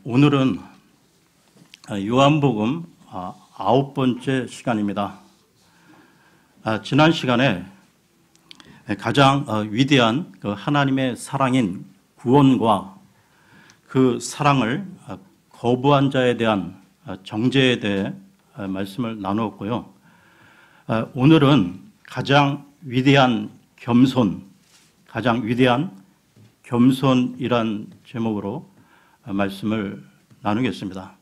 오늘은 요한복음 9번째 시간입니다. 지난 시간에 가장 위대한 하나님의 사랑인 구원과 그 사랑을 거부한 자에 대한 정죄에 대해 말씀을 나누었고요. 오늘은 가장 위대한 겸손이란 제목으로 말씀을 나누겠습니다.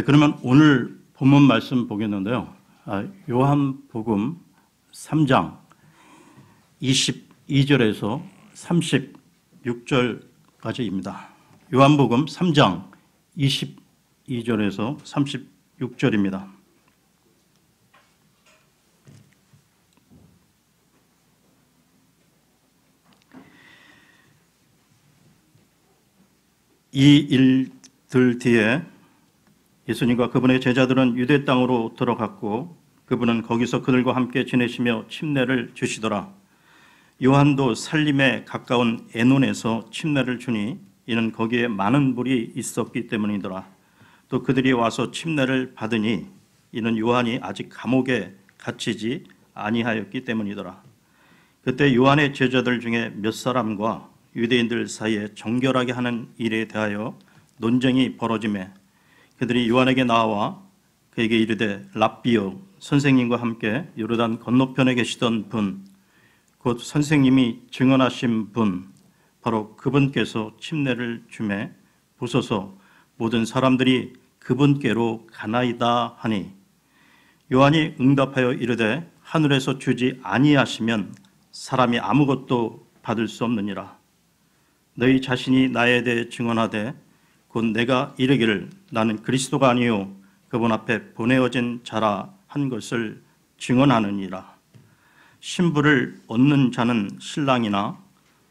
그러면 오늘 본문 말씀 보겠는데요. 요한복음 3장 22절에서 36절까지입니다. 요한복음 3장 22절에서 36절입니다. 이 일들 뒤에 예수님과 그분의 제자들은 유대 땅으로 들어갔고 그분은 거기서 그들과 함께 지내시며 침례를 주시더라. 요한도 살림에 가까운 에논에서 침례를 주니 이는 거기에 많은 물이 있었기 때문이더라. 또 그들이 와서 침례를 받으니 이는 요한이 아직 감옥에 갇히지 아니하였기 때문이더라. 그때 요한의 제자들 중에 몇 사람과 유대인들 사이에 정결하게 하는 일에 대하여 논쟁이 벌어지매 그들이 요한에게 나와 그에게 이르되 랍비여 선생님과 함께 요르단 건너편에 계시던 분 곧 선생님이 증언하신 분 바로 그분께서 침례를 주매 보소서 모든 사람들이 그분께로 가나이다 하니 요한이 응답하여 이르되 하늘에서 주지 아니하시면 사람이 아무것도 받을 수 없느니라. 너희 자신이 나에 대해 증언하되 곧 내가 이르기를 나는 그리스도가 아니요 그분 앞에 보내어진 자라 한 것을 증언하느니라. 신부를 얻는 자는 신랑이나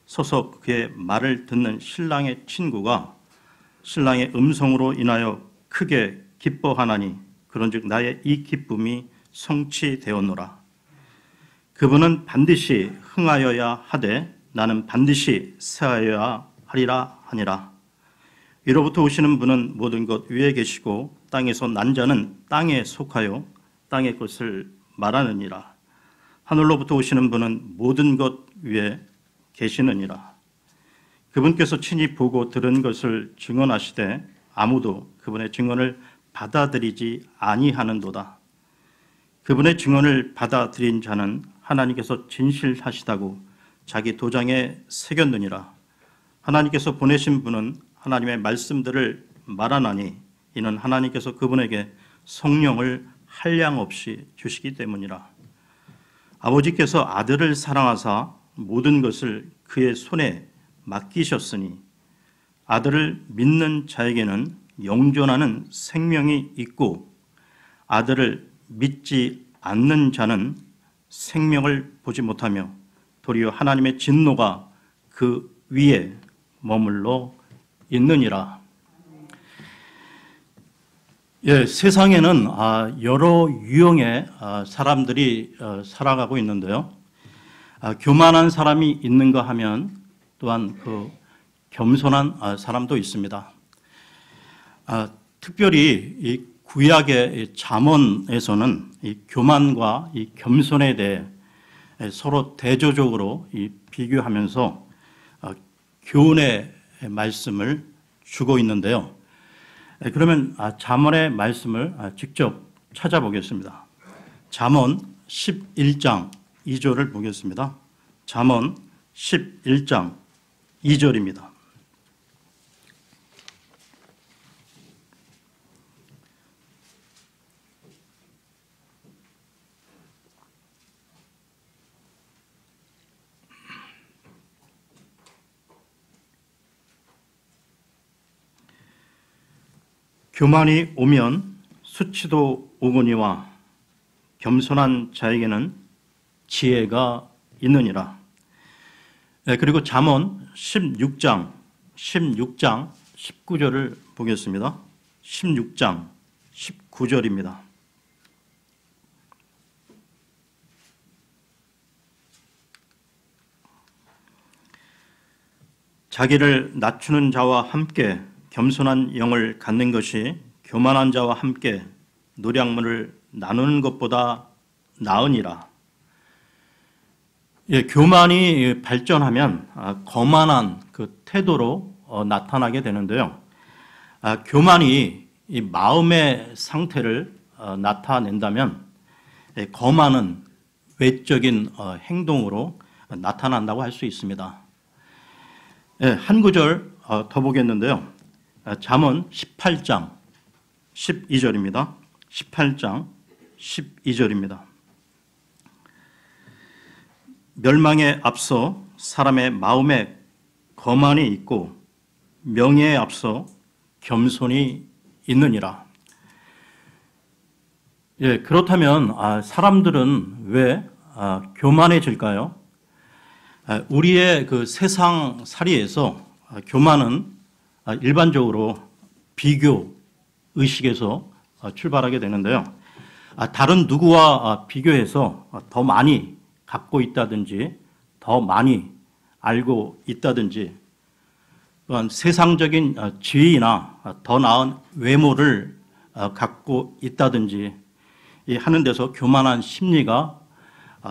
서서 그의 말을 듣는 신랑의 친구가 신랑의 음성으로 인하여 크게 기뻐하나니 그런즉 나의 이 기쁨이 성취되었노라. 그분은 반드시 흥하여야 하되 나는 반드시 쇠하여야 하리라 하니라. 위로부터 오시는 분은 모든 것 위에 계시고 땅에서 난 자는 땅에 속하여 땅의 것을 말하느니라. 하늘로부터 오시는 분은 모든 것 위에 계시느니라. 그분께서 친히 보고 들은 것을 증언하시되 아무도 그분의 증언을 받아들이지 아니하는도다. 그분의 증언을 받아들인 자는 하나님께서 진실하시다고 자기 도장에 새겼느니라. 하나님께서 보내신 분은 하나님의 말씀들을 말하나니 이는 하나님께서 그분에게 성령을 한량없이 주시기 때문이라. 아버지께서 아들을 사랑하사 모든 것을 그의 손에 맡기셨으니 아들을 믿는 자에게는 영존하는 생명이 있고 아들을 믿지 않는 자는 생명을 보지 못하며 도리어 하나님의 진노가 그 위에 머물러 있느니라. 세상에는 여러 유형의 사람들이 살아가고 있는데요. 교만한 사람이 있는가 하면 또한 그 겸손한 사람도 있습니다. 특별히 이 구약의 잠언에서는 이 교만과 이 겸손에 대해 서로 대조적으로 비교하면서 교훈의 말씀을 주고 있는데요. 그러면 잠언의 말씀을 직접 찾아보겠습니다. 잠언 11장 2절을 보겠습니다. 잠언 11장 2절입니다. 교만이 오면 수치도 오거니와 겸손한 자에게는 지혜가 있느니라. 그리고 잠언 16장 19절을 보겠습니다. 16장 19절입니다. 자기를 낮추는 자와 함께 겸손한 영을 갖는 것이 교만한 자와 함께 노량물을 나누는 것보다 나으니라. 교만이 발전하면 거만한 그 태도로 나타나게 되는데요. 교만이 이 마음의 상태를 나타낸다면 거만은 외적인 행동으로 나타난다고 할 수 있습니다. 한 구절 더 보겠는데요. 잠언 18장 12절입니다. 18장 12절입니다. 멸망에 앞서 사람의 마음에 거만이 있고 명예에 앞서 겸손이 있느니라. 그렇다면 사람들은 왜 교만해질까요? 우리의 그 세상 살이에서 교만은 일반적으로 비교 의식에서 출발하게 되는데요. 다른 누구와 비교해서 더 많이 갖고 있다든지 더 많이 알고 있다든지 또한 세상적인 지위나 더 나은 외모를 갖고 있다든지 하는 데서 교만한 심리가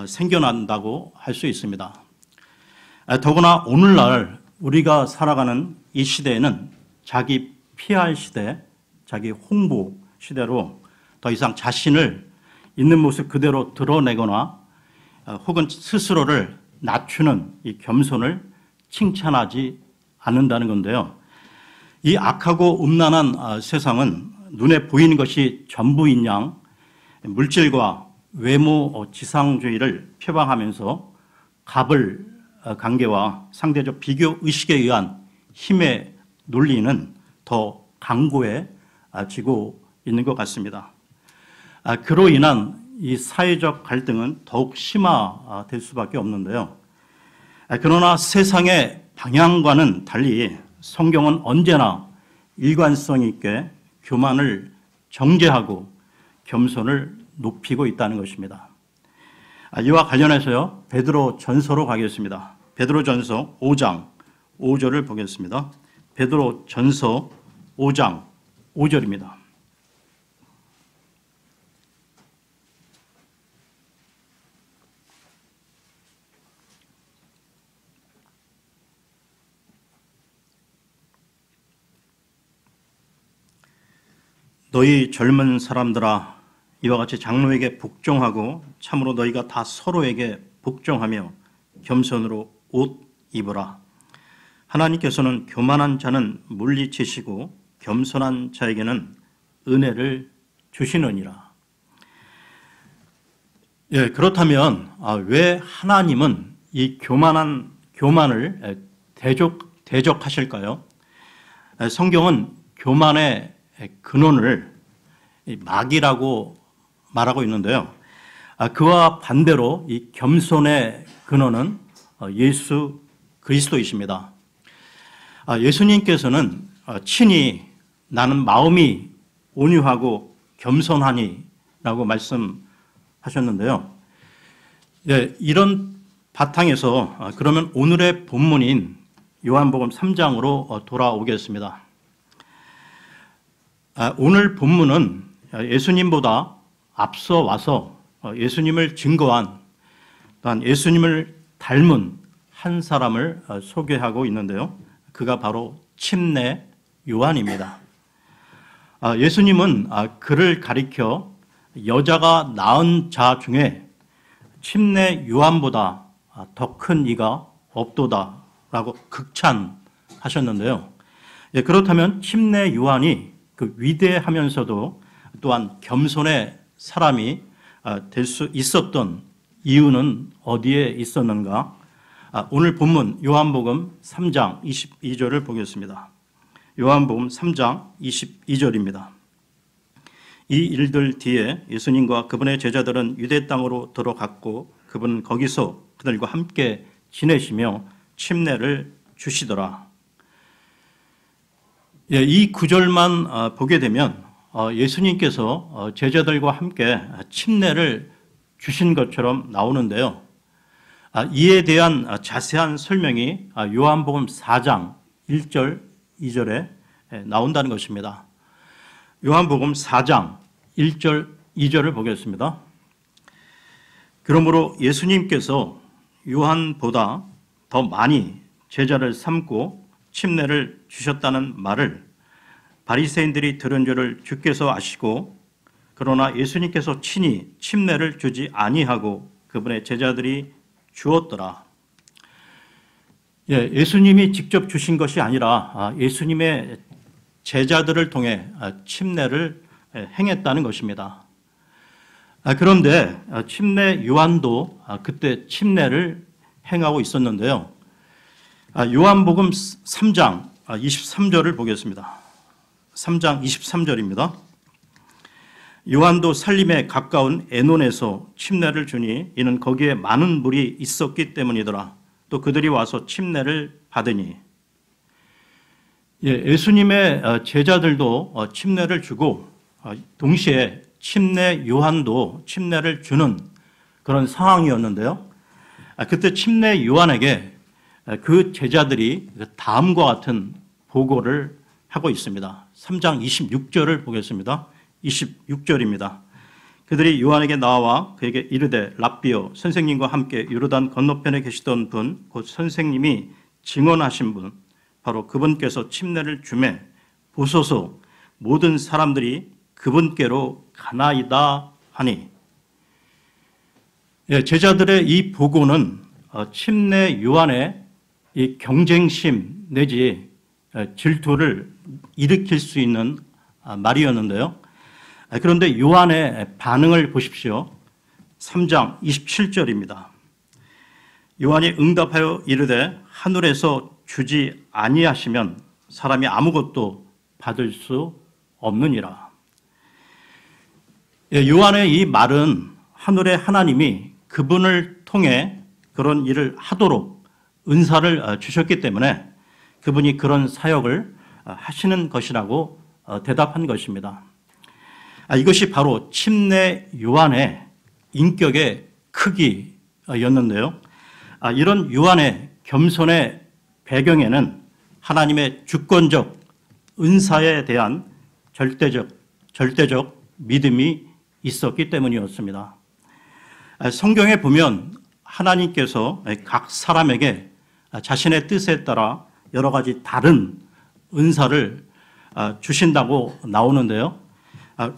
생겨난다고 할 수 있습니다. 더구나 오늘날 우리가 살아가는 이 시대에는 자기 PR 시대, 자기 홍보 시대로 더 이상 자신을 있는 모습 그대로 드러내거나 혹은 스스로를 낮추는 이 겸손을 칭찬하지 않는다는 건데요. 이 악하고 음란한 세상은 눈에 보이는 것이 전부인 양 물질과 외모 지상주의를 표방하면서 갑을 관계와 상대적 비교 의식에 의한 힘의 논리는 더 강고해지고 있는 것 같습니다. 그로 인한 이 사회적 갈등은 더욱 심화될 수밖에 없는데요. 그러나 세상의 방향과는 달리 성경은 언제나 일관성 있게 교만을 정죄하고 겸손을 높이고 있다는 것입니다. 이와 관련해서요, 베드로 전서로 가겠습니다. 베드로 전서 5장 5절을 보겠습니다. 베드로 전서 5장 5절입니다. 너희 젊은 사람들아, 이와 같이 장로에게 복종하고 참으로 너희가 다 서로에게 복종하며 겸손으로 옷 입으라. 하나님께서는 교만한 자는 물리치시고 겸손한 자에게는 은혜를 주시느니라. 그렇다면 왜 하나님은 이 교만을 대적하실까요? 성경은 교만의 근원을 마귀라고 말하고 있는데요. 그와 반대로 이 겸손의 근원은 예수 그리스도이십니다. 예수님께서는 친히 나는 마음이 온유하고 겸손하니 라고 말씀하셨는데요. 이런 바탕에서 그러면 오늘의 본문인 요한복음 3장으로 돌아오겠습니다. 오늘 본문은 예수님보다 앞서 와서 예수님을 증거한 또한 예수님을 닮은 한 사람을 소개하고 있는데요. 그가 바로 침례 요한입니다. 예수님은 그를 가리켜 여자가 낳은 자 중에 침례 요한보다 더 큰 이가 없도다라고 극찬하셨는데요. 그렇다면 침례 요한이 그 위대하면서도 또한 겸손의 사람이 될 수 있었던 이유는 어디에 있었는가? 오늘 본문 요한복음 3장 22절을 보겠습니다. 요한복음 3장 22절입니다. 이 일들 뒤에 예수님과 그분의 제자들은 유대 땅으로 들어갔고 그분은 거기서 그들과 함께 지내시며 침례를 주시더라. 이 구절만 보게 되면 예수님께서 제자들과 함께 침례를 주신 것처럼 나오는데요. 이에 대한 자세한 설명이 요한복음 4장 1절, 2절에 나온다는 것입니다. 요한복음 4장 1절, 2절을 보겠습니다. 그러므로 예수님께서 요한보다 더 많이 제자를 삼고 침례를 주셨다는 말을 바리새인들이 들은 줄을 주께서 아시고, 그러나 예수님께서 친히 침례를 주지 아니하고 그분의 제자들이 주었더라. 예수님이 직접 주신 것이 아니라 예수님의 제자들을 통해 침례를 행했다는 것입니다. 그런데 침례 요한도 그때 침례를 행하고 있었는데요. 요한복음 3장 23절을 보겠습니다. 3장 23절입니다. 요한도 살림에 가까운 애논에서 침례를 주니 이는 거기에 많은 물이 있었기 때문이더라. 또 그들이 와서 침례를 받으니. 예수님의 제자들도 침례를 주고 동시에 침례 요한도 침례를 주는 그런 상황이었는데요. 그때 침례 요한에게 그 제자들이 다음과 같은 보고를 하고 있습니다. 3장 26절을 보겠습니다. 26절입니다. 그들이 요한에게 나와 그에게 이르되 랍비여, 선생님과 함께 요르단 건너편에 계시던 분, 곧 선생님이 증언하신 분, 바로 그분께서 침례를 주매 보소서 모든 사람들이 그분께로 가나이다 하니. 제자들의 이 보고는 침례 요한의 이 경쟁심 내지 질투를 일으킬 수 있는 말이었는데요. 그런데 요한의 반응을 보십시오. 3장 27절입니다. 요한이 응답하여 이르되 하늘에서 주지 아니하시면 사람이 아무것도 받을 수 없느니라. 요한의 이 말은 하늘의 하나님이 그분을 통해 그런 일을 하도록 은사를 주셨기 때문에 그분이 그런 사역을 하시는 것이라고 대답한 것입니다. 이것이 바로 침례 요한의 인격의 크기였는데요. 이런 요한의 겸손의 배경에는 하나님의 주권적 은사에 대한 절대적 믿음이 있었기 때문이었습니다. 성경에 보면 하나님께서 각 사람에게 자신의 뜻에 따라 여러 가지 다른 은사를 주신다고 나오는데요.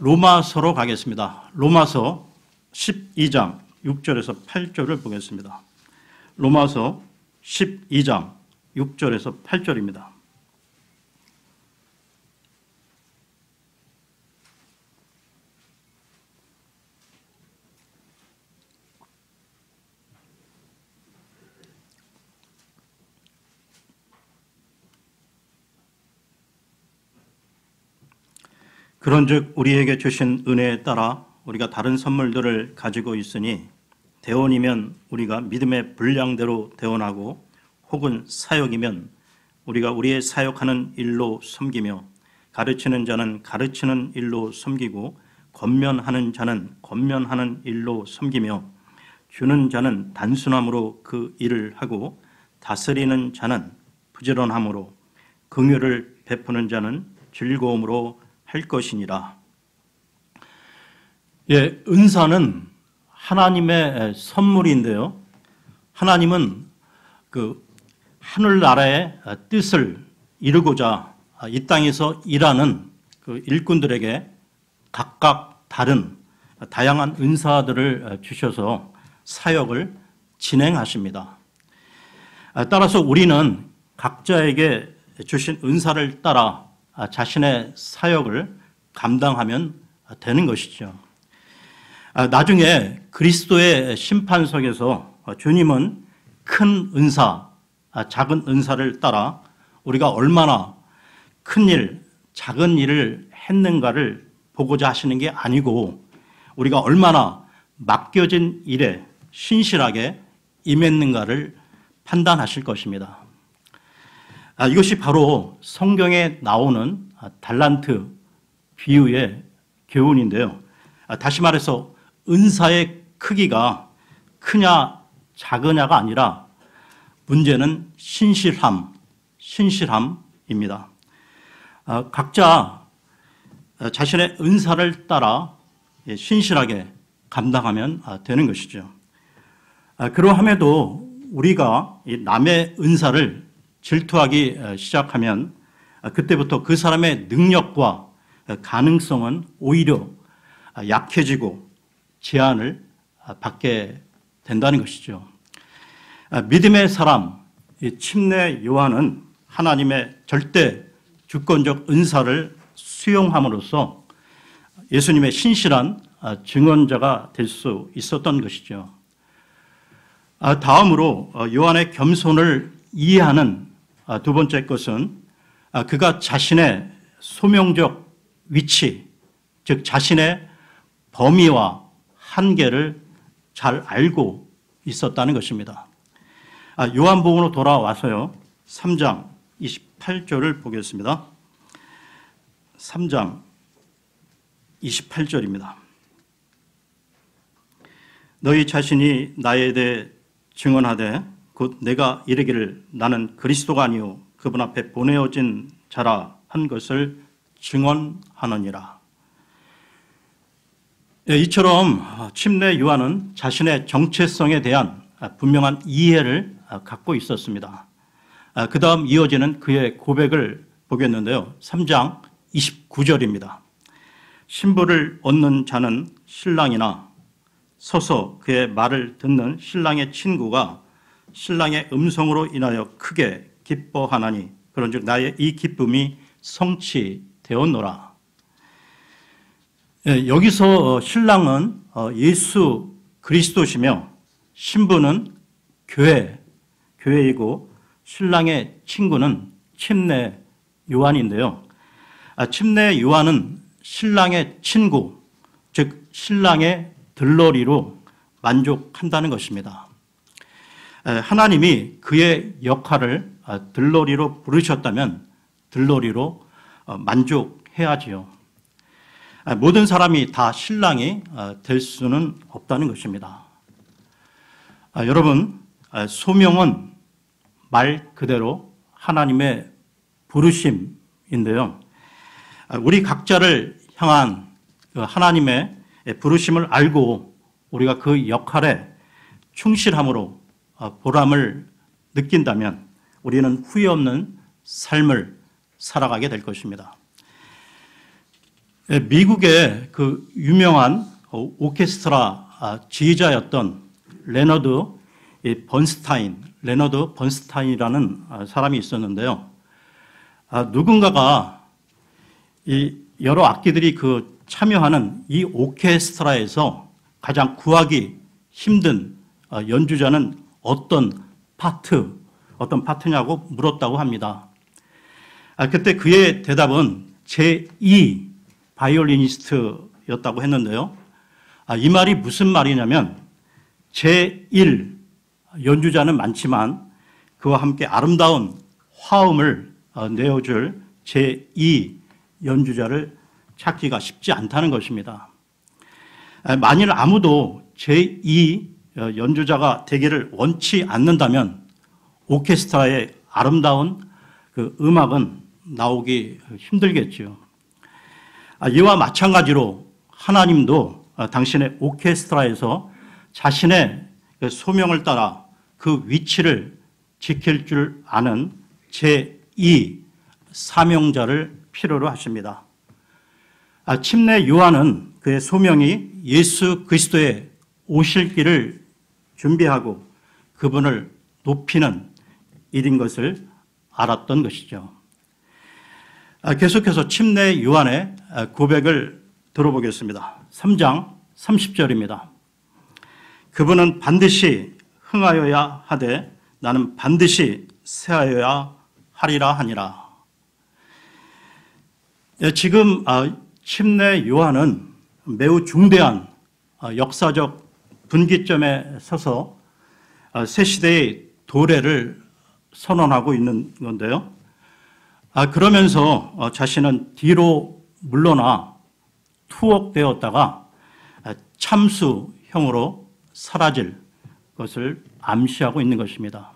로마서로 가겠습니다. 로마서 12장 6절에서 8절을 보겠습니다. 로마서 12장 6절에서 8절입니다. 그런즉 우리에게 주신 은혜에 따라 우리가 다른 선물들을 가지고 있으니 대원이면 우리가 믿음의 분량대로 대원하고 혹은 사역이면 우리가 우리의 사역하는 일로 섬기며 가르치는 자는 가르치는 일로 섬기고 권면하는 자는 권면하는 일로 섬기며 주는 자는 단순함으로 그 일을 하고 다스리는 자는 부지런함으로 긍휼을 베푸는 즐거움으로 할 것이니라. 은사는 하나님의 선물인데요. 하나님은 그 하늘나라의 뜻을 이루고자 이 땅에서 일하는 그 일꾼들에게 각각 다른 다양한 은사들을 주셔서 사역을 진행하십니다. 따라서 우리는 각자에게 주신 은사를 따라 자신의 사역을 감당하면 되는 것이죠. 나중에 그리스도의 심판석에서 주님은 큰 은사, 작은 은사를 따라 우리가 얼마나 큰 일, 작은 일을 했는가를 보고자 하시는 게 아니고 우리가 얼마나 맡겨진 일에 신실하게 임했는가를 판단하실 것입니다. 이것이 바로 성경에 나오는 달란트 비유의 교훈인데요. 다시 말해서 은사의 크기가 크냐 작으냐가 아니라 문제는 신실함입니다. 각자 자신의 은사를 따라 신실하게 감당하면 되는 것이죠. 그러함에도 우리가 남의 은사를 질투하기 시작하면 그때부터 그 사람의 능력과 가능성은 오히려 약해지고 제한을 받게 된다는 것이죠. 믿음의 사람 침례 요한은 하나님의 절대 주권적 은사를 수용함으로써 예수님의 신실한 증언자가 될 수 있었던 것이죠. 다음으로 요한의 겸손을 이해하는 두 번째 것은 그가 자신의 소명적 위치, 즉 자신의 범위와 한계를 잘 알고 있었다는 것입니다. 요한복음으로 돌아와서요. 3장 28절을 보겠습니다. 3장 28절입니다. 너희 자신이 나에 대해 증언하되 곧 내가 이르기를 나는 그리스도가 아니요 그분 앞에 보내어진 자라 한 것을 증언하느니라. 이처럼 침례 요한은 자신의 정체성에 대한 분명한 이해를 갖고 있었습니다. 그 다음 이어지는 그의 고백을 보겠는데요. 3장 29절입니다. 신부를 얻는 자는 신랑이나 서서 그의 말을 듣는 신랑의 친구가 신랑의 음성으로 인하여 크게 기뻐하나니 그런즉 나의 이 기쁨이 성취되었노라. 여기서 신랑은 예수 그리스도시며 신부는 교회이고 신랑의 친구는 침례 요한인데요. 침례 요한은 신랑의 친구, 즉 신랑의 들러리로 만족한다는 것입니다. 하나님이 그의 역할을 들러리로 부르셨다면 들러리로 만족해야지요. 모든 사람이 다 신랑이 될 수는 없다는 것입니다. 여러분, 소명은 말 그대로 하나님의 부르심인데요. 우리 각자를 향한 하나님의 부르심을 알고 우리가 그 역할에 충실함으로 보람을 느낀다면 우리는 후회 없는 삶을 살아가게 될 것입니다. 미국의 그 유명한 오케스트라 지휘자였던 레너드 번스타인이라는 사람이 있었는데요. 누군가가 이 여러 악기들이 참여하는 이 오케스트라에서 가장 구하기 힘든 연주자는 어떤 파트냐고 물었다고 합니다. 그때 그의 대답은 제2 바이올리니스트였다고 했는데요. 이 말이 무슨 말이냐면 제1 연주자는 많지만 그와 함께 아름다운 화음을 내어줄 제2 연주자를 찾기가 쉽지 않다는 것입니다. 만일 아무도 제2 연주자가 되기를 원치 않는다면 오케스트라의 아름다운 그 음악은 나오기 힘들겠지요. 이와 마찬가지로 하나님도 당신의 오케스트라에서 자신의 소명을 따라 그 위치를 지킬 줄 아는 제2 사명자를 필요로 하십니다. 침례 요한은 그의 소명이 예수 그리스도의 오실 길을 준비하고 그분을 높이는 일인 것을 알았던 것이죠. 계속해서 침례 요한의 고백을 들어보겠습니다. 3장 30절입니다. 그분은 반드시 흥하여야 하되 나는 반드시 쇠하여야 하리라 하니라. 지금 침례 요한은 매우 중대한 역사적 분기점에 서서 새 시대의 도래를 선언하고 있는 건데요. 그러면서 자신은 뒤로 물러나 투옥되었다가 참수형으로 사라질 것을 암시하고 있는 것입니다.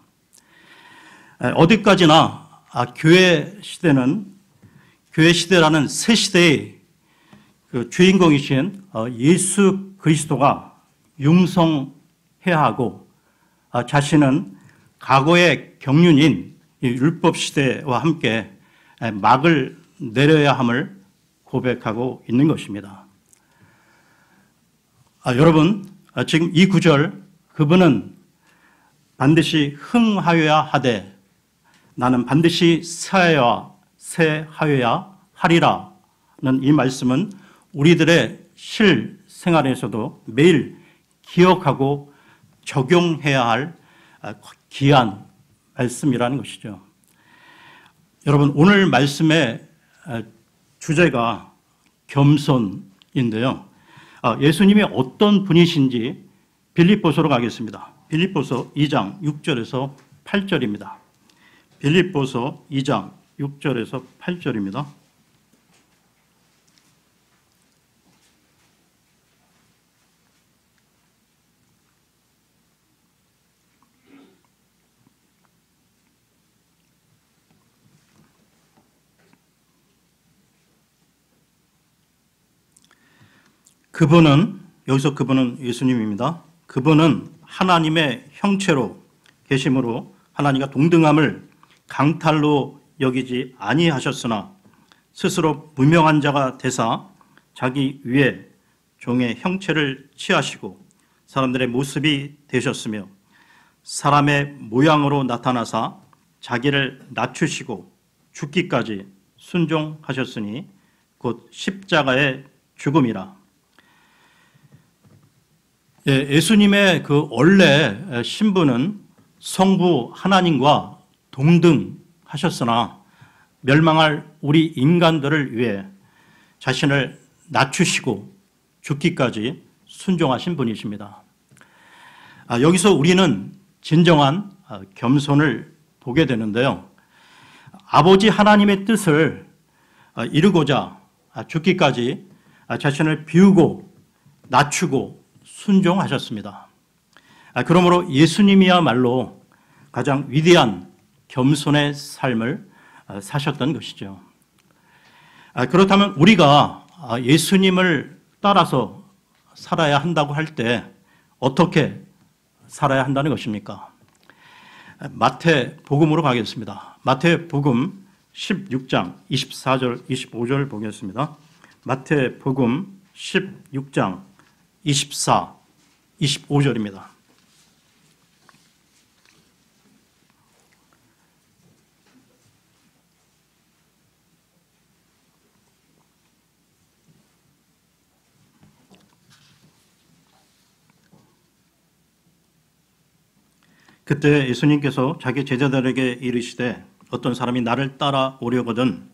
어디까지나 교회 시대는 교회 시대라는 새 시대의 그 주인공이신 예수 그리스도가 융성해야 하고 자신은 과거의 경륜인 율법 시대와 함께 막을 내려야 함을 고백하고 있는 것입니다. 여러분, 지금 이 구절, 그분은 반드시 흥하여야 하되 나는 반드시 새하여야 하리라는 이 말씀은 우리들의 실생활에서도 매일 기억하고 적용해야 할 귀한 말씀이라는 것이죠. 여러분, 오늘 말씀의 주제가 겸손인데요. 예수님이 어떤 분이신지 빌립보서로 가겠습니다. 빌립보서 2장 6절에서 8절입니다. 빌립보서 2장 6절에서 8절입니다. 여기서 그분은 예수님입니다. 그분은 하나님의 형체로 계심으로 하나님과 동등함을 강탈로 여기지 아니하셨으나 스스로 무명한 자가 되사 자기 위에 종의 형체를 취하시고 사람들의 모습이 되셨으며 사람의 모양으로 나타나사 자기를 낮추시고 죽기까지 순종하셨으니 곧 십자가의 죽음이라. 예수님의 그 원래 신분은 성부 하나님과 동등하셨으나 멸망할 우리 인간들을 위해 자신을 낮추시고 죽기까지 순종하신 분이십니다. 여기서 우리는 진정한 겸손을 보게 되는데요. 아버지 하나님의 뜻을 이루고자 죽기까지 자신을 비우고 낮추고 순종하셨습니다. 그러므로 예수님이야말로 가장 위대한 겸손의 삶을 사셨던 것이죠. 그렇다면 우리가 예수님을 따라서 살아야 한다고 할 때 어떻게 살아야 한다는 것입니까? 마태복음으로 가겠습니다. 마태복음 16장 24절 25절 보겠습니다. 마태복음 16장 24, 25절입니다. 그때 예수님께서 자기 제자들에게 이르시되 어떤 사람이 나를 따라오려거든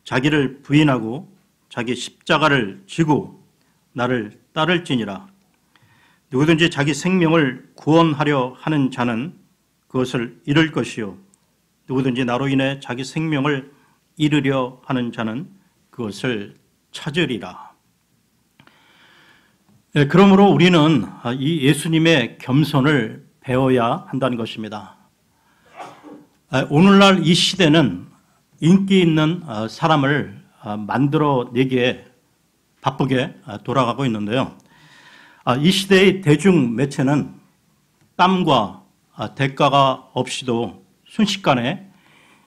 자기를 부인하고 자기 십자가를 지고 나를 따를지니라. 누구든지 자기 생명을 구원하려 하는 자는 그것을 잃을 것이요 누구든지 나로 인해 자기 생명을 잃으려 하는 자는 그것을 찾으리라. 그러므로 우리는 이 예수님의 겸손을 배워야 한다는 것입니다. 오늘날 이 시대는 인기 있는 사람을 만들어내기에 바쁘게 돌아가고 있는데요. 이 시대의 대중매체는 땀과 대가가 없이도 순식간에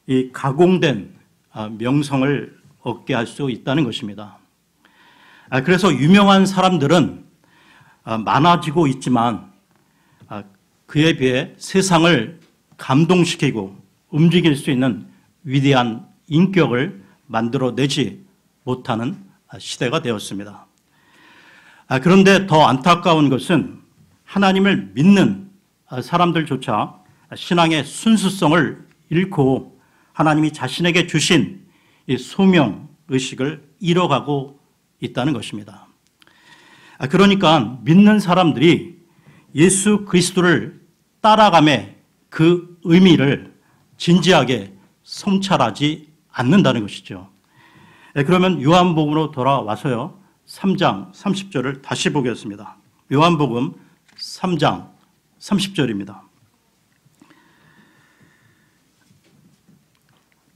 이 가공된 명성을 얻게 할 수 있다는 것입니다. 그래서 유명한 사람들은 많아지고 있지만 그에 비해 세상을 감동시키고 움직일 수 있는 위대한 인격을 만들어내지 못하는 시대가 되었습니다. 그런데 더 안타까운 것은 하나님을 믿는 사람들조차 신앙의 순수성을 잃고 하나님이 자신에게 주신 이 소명의식을 잃어가고 있다는 것입니다. 그러니까 믿는 사람들이 예수 그리스도를 따라감의 그 의미를 진지하게 성찰하지 않는다는 것이죠. 그러면 요한복음으로 돌아와서요. 3장 30절을 다시 보겠습니다. 요한복음 3장 30절입니다.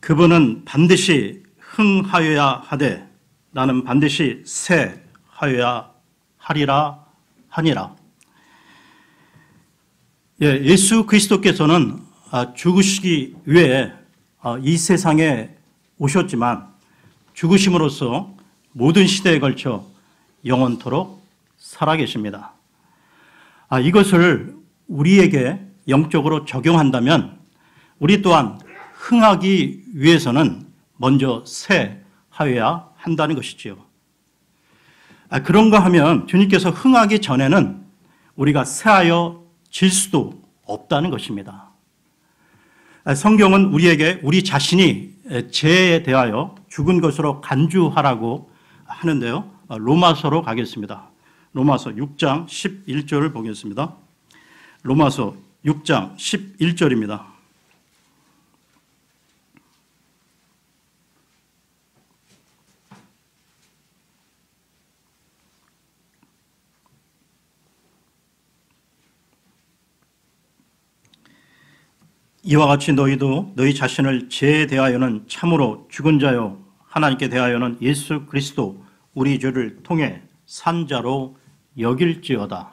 그분은 반드시 흥하여야 하되 나는 반드시 쇠하여야 하리라 하니라. 예수 그리스도께서는 죽으시기 위해 이 세상에 오셨지만 죽으심으로써 모든 시대에 걸쳐 영원토록 살아계십니다. 이것을 우리에게 영적으로 적용한다면 우리 또한 흥하기 위해서는 먼저 쇠하여야 한다는 것이지요. 그런가 하면 주님께서 흥하기 전에는 우리가 쇠하여 질 수도 없다는 것입니다. 성경은 우리에게 우리 자신이 죄에 대하여 죽은 것으로 간주하라고 하는데요. 로마서로 가겠습니다. 로마서 6장 11절을 보겠습니다. 로마서 6장 11절입니다. 이와 같이 너희도 너희 자신을 죄에 대하여는 참으로 죽은 자요 하나님께 대하여는 예수 그리스도 우리 주를 통해 산 자로 여길지어다.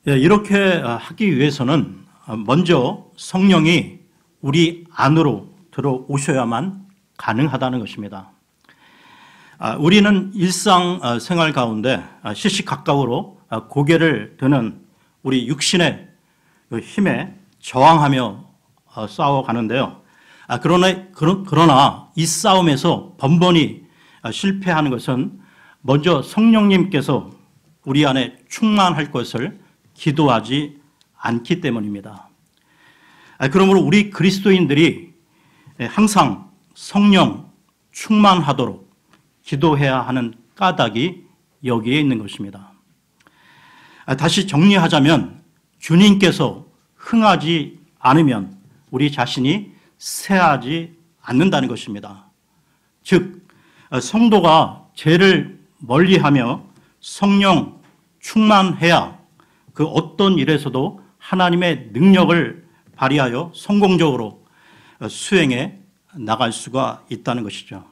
이렇게 하기 위해서는 먼저 성령이 우리 안으로 들어오셔야만 가능하다는 것입니다. 우리는 일상생활 가운데 시시각각으로 고개를 드는 우리 육신의 힘에 저항하며 싸워가는데요. 그러나 이 싸움에서 번번이 실패하는 것은 먼저 성령님께서 우리 안에 충만할 것을 기도하지 않기 때문입니다. 그러므로 우리 그리스도인들이 항상 성령 충만하도록 기도해야 하는 까닭이 여기에 있는 것입니다. 다시 정리하자면 주님께서 흥하지 않으면 우리 자신이 쇠하지 않는다는 것입니다. 즉 성도가 죄를 멀리하며 성령 충만해야 그 어떤 일에서도 하나님의 능력을 발휘하여 성공적으로 수행해 나갈 수가 있다는 것이죠.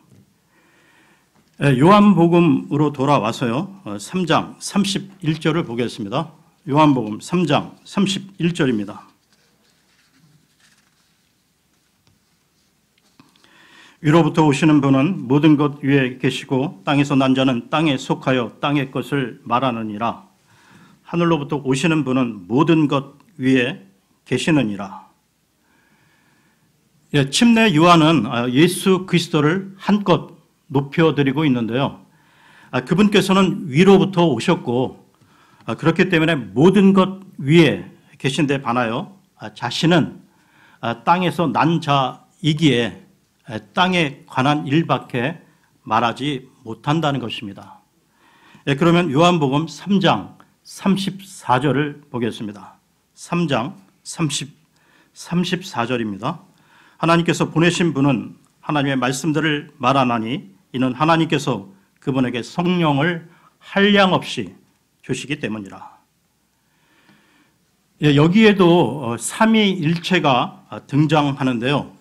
요한복음으로 돌아와서요. 3장 31절을 보겠습니다. 요한복음 3장 31절입니다. 위로부터 오시는 분은 모든 것 위에 계시고 땅에서 난 자는 땅에 속하여 땅의 것을 말하느니라. 하늘로부터 오시는 분은 모든 것 위에 계시느니라. 침례 요한은 예수 그리스도를 한껏 높여드리고 있는데요. 그분께서는 위로부터 오셨고 그렇기 때문에 모든 것 위에 계신 데 반하여 자신은 땅에서 난 자이기에 땅에 관한 일밖에 말하지 못한다는 것입니다. 그러면 요한복음 3장 34절을 보겠습니다. 3장 34절입니다. 하나님께서 보내신 분은 하나님의 말씀들을 말하나니 이는 하나님께서 그분에게 성령을 한량없이 주시기 때문이라. 여기에도 삼위일체가 등장하는데요.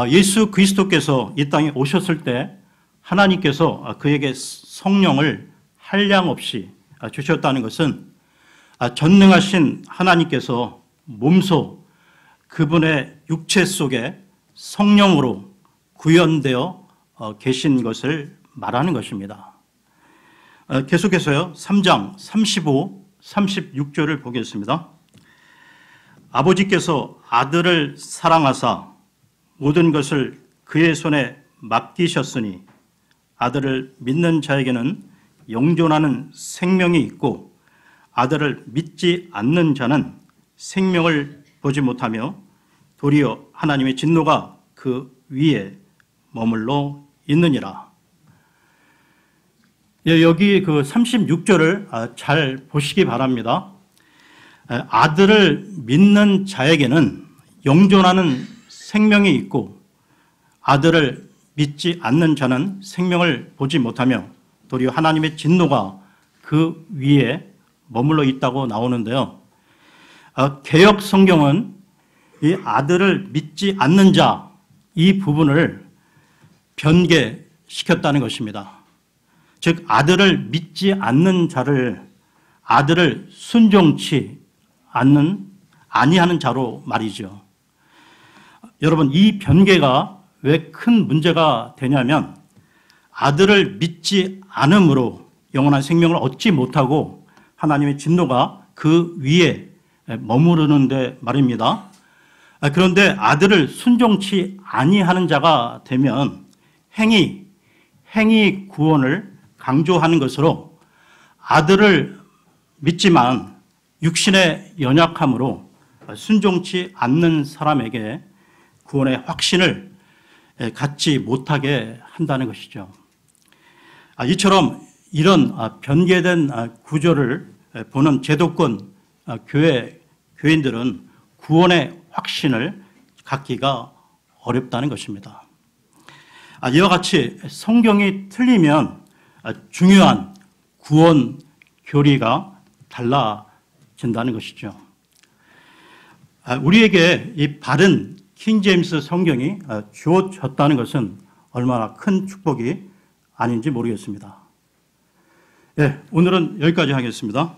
예수 그리스도께서 이 땅에 오셨을 때 하나님께서 그에게 성령을 한량없이 주셨다는 것은 전능하신 하나님께서 몸소 그분의 육체 속에 성령으로 구현되어 계신 것을 말하는 것입니다. 계속해서요. 3장 35, 36절을 보겠습니다. 아버지께서 아들을 사랑하사 모든 것을 그의 손에 맡기셨으니 아들을 믿는 자에게는 영존하는 생명이 있고 아들을 믿지 않는 자는 생명을 보지 못하며 도리어 하나님의 진노가 그 위에 머물러 있느니라. 여기 그 36절을 잘 보시기 바랍니다. 아들을 믿는 자에게는 영존하는 생명이 있고 아들을 믿지 않는 자는 생명을 보지 못하며 도리어 하나님의 진노가 그 위에 머물러 있다고 나오는데요. 개역 성경은 이 아들을 믿지 않는 자 이 부분을 변개시켰다는 것입니다. 즉 아들을 믿지 않는 자를 아들을 순종치 아니하는 자로 말이죠. 여러분, 이 변개가 왜 큰 문제가 되냐면 아들을 믿지 않음으로 영원한 생명을 얻지 못하고 하나님의 진노가 그 위에 머무르는데 말입니다. 그런데 아들을 순종치 아니하는 자가 되면 행위 구원을 강조하는 것으로 아들을 믿지만 육신의 연약함으로 순종치 않는 사람에게 구원의 확신을 갖지 못하게 한다는 것이죠. 이처럼 이런 변개된 구조를 보는 제도권 교인들은 구원의 확신을 갖기가 어렵다는 것입니다. 이와 같이 성경이 틀리면 중요한 구원 교리가 달라진다는 것이죠. 우리에게 이 바른 킹제임스 성경이 주어졌다는 것은 얼마나 큰 축복이 아닌지 모르겠습니다. 오늘은 여기까지 하겠습니다.